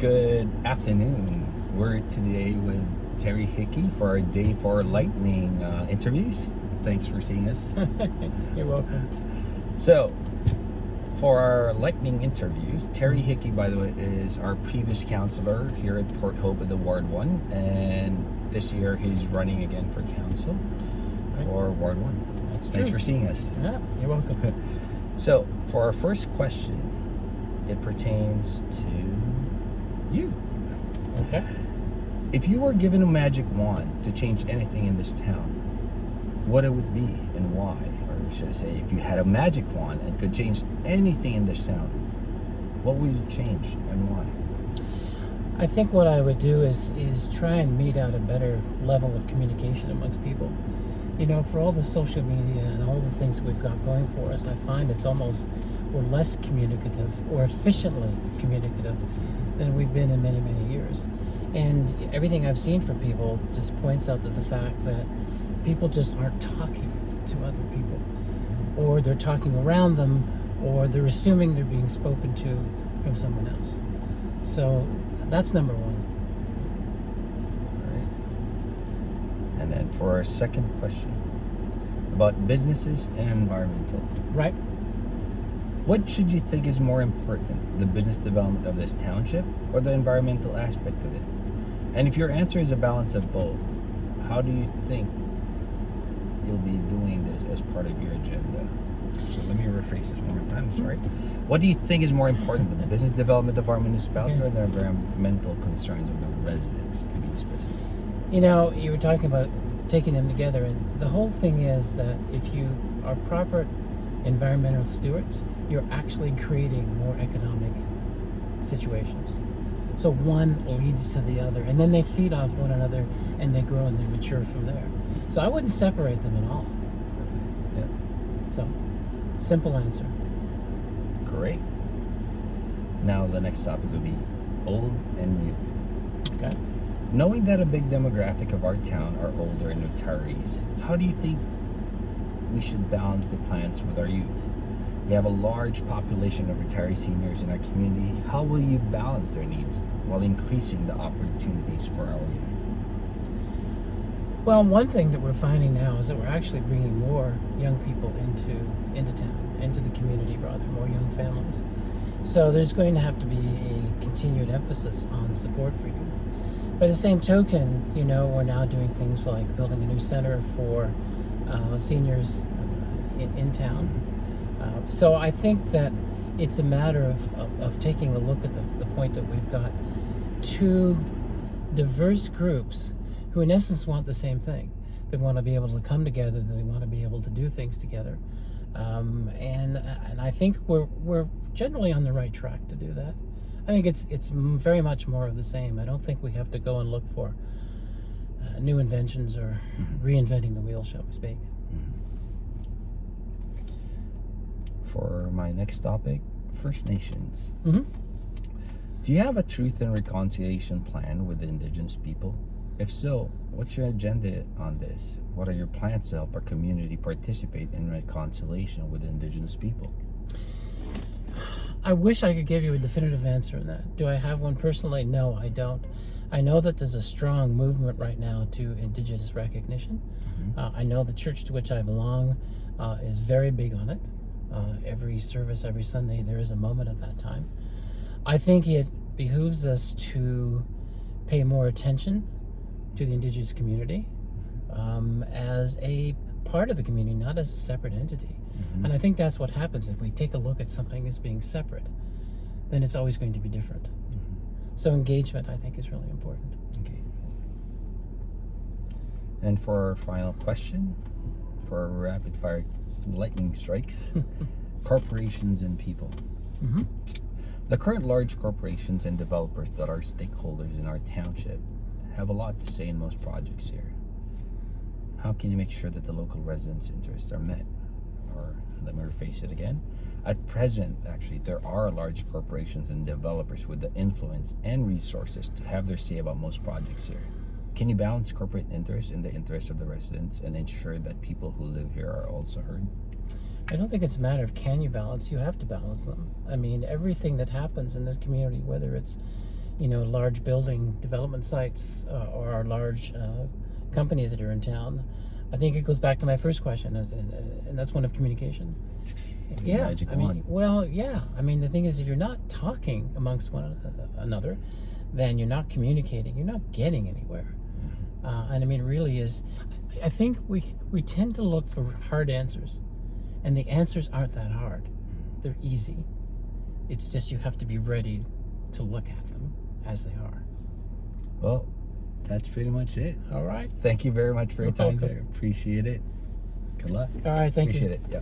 Good afternoon. We're today with Terry Hickey for our Day 4 Lightning interviews. Thanks for seeing us. You're welcome. So, for our Lightning interviews, Terry Hickey, by the way, is our previous counselor here at Port Hope at the Ward 1. And this year he's running again for council for Ward 1. That's true. Thanks for seeing us. Yeah, you're welcome. So, for our first question, it pertains to you. Okay. If you were given a magic wand to change anything in this town, what it would be and why? Or should I say, if you had a magic wand and could change anything in this town, what would you change and why? I think what I would do is try and mete out a better level of communication amongst people. You know, for all the social media and all the things that we've got going for us, I find it's almost we're less communicative or efficiently communicative than we've been in many, many years. And everything I've seen from people just points out to the fact that people just aren't talking to other people, or they're talking around them, or they're assuming they're being spoken to from someone else. So that's number one. All right. And then for our second question, about businesses and environmental. Right. What should you think is more important, the business development of this township or the environmental aspect of it? And if your answer is a balance of both, how do you think you'll be doing this as part of your agenda? So let me rephrase this one more time, sorry. What do you think is more important, the business development of our municipality or the environmental concerns of the residents, to be specific? You know, you were talking about taking them together, and the whole thing is that if you are proper environmental stewards, you're actually creating more economic situations. So one leads to the other, and then they feed off one another, and they grow and they mature from there. So I wouldn't separate them at all. Yeah. So, simple answer. Great. Now the next topic would be old and new. Okay. Knowing that a big demographic of our town are older and retirees, how do you think we should balance the plans with our youth? We have a large population of retired seniors in our community. How will you balance their needs while increasing the opportunities for our youth? Well, one thing that we're finding now is that we're actually bringing more young people into town, into the community rather, more young families. So there's going to have to be a continued emphasis on support for youth. By the same token, you know, we're now doing things like building a new center for seniors in town. So I think that it's a matter of taking a look at the point that we've got two diverse groups who in essence want the same thing. They want to be able to come together, they want to be able to do things together. And I think we're generally on the right track to do that. I think it's very much more of the same. I don't think we have to go and look for new inventions or reinventing the wheel, shall we speak. For my next topic, First Nations. Mm-hmm. Do you have a truth and reconciliation plan with the Indigenous people? If so, what's your agenda on this? What are your plans to help our community participate in reconciliation with Indigenous people? I wish I could give you a definitive answer on that. Do I have one personally? No, I don't. I know that there's a strong movement right now to Indigenous recognition. I know the church to which I belong is very big on it. Every service, every Sunday, there is a moment at that time. I think it behooves us to pay more attention to the Indigenous community as a part of the community, not as a separate entity. And I think that's what happens if we take a look at something as being separate, then it's always going to be different. So engagement, I think, is really important. Okay. And for our final question, for our rapid fire lightning strikes, corporations and people. The current large corporations and developers that are stakeholders in our township have a lot to say in most projects here. How can you make sure that the local residents' interests are met? Or let me rephrase it again. At present, actually, there are large corporations and developers with the influence and resources to have their say about most projects here. Can you balance corporate interests in the interests of the residents and ensure that people who live here are also heard? I don't think it's a matter of can you balance, you have to balance them. I mean, everything that happens in this community, whether it's large building development sites or our large companies that are in town, I think it goes back to my first question, and that's one of communication. Yeah, Magic I mean, wand. well, yeah. I mean, the thing is, if you're not talking amongst one another, then you're not communicating. You're not getting anywhere. And I mean, really is. I think we tend to look for hard answers, and the answers aren't that hard. They're easy. It's just you have to be ready to look at them as they are. Well, that's pretty much it. All right. Thank you very much for your You're time welcome. there. Appreciate it. Good luck. All right. Thank you. Appreciate it. Yeah.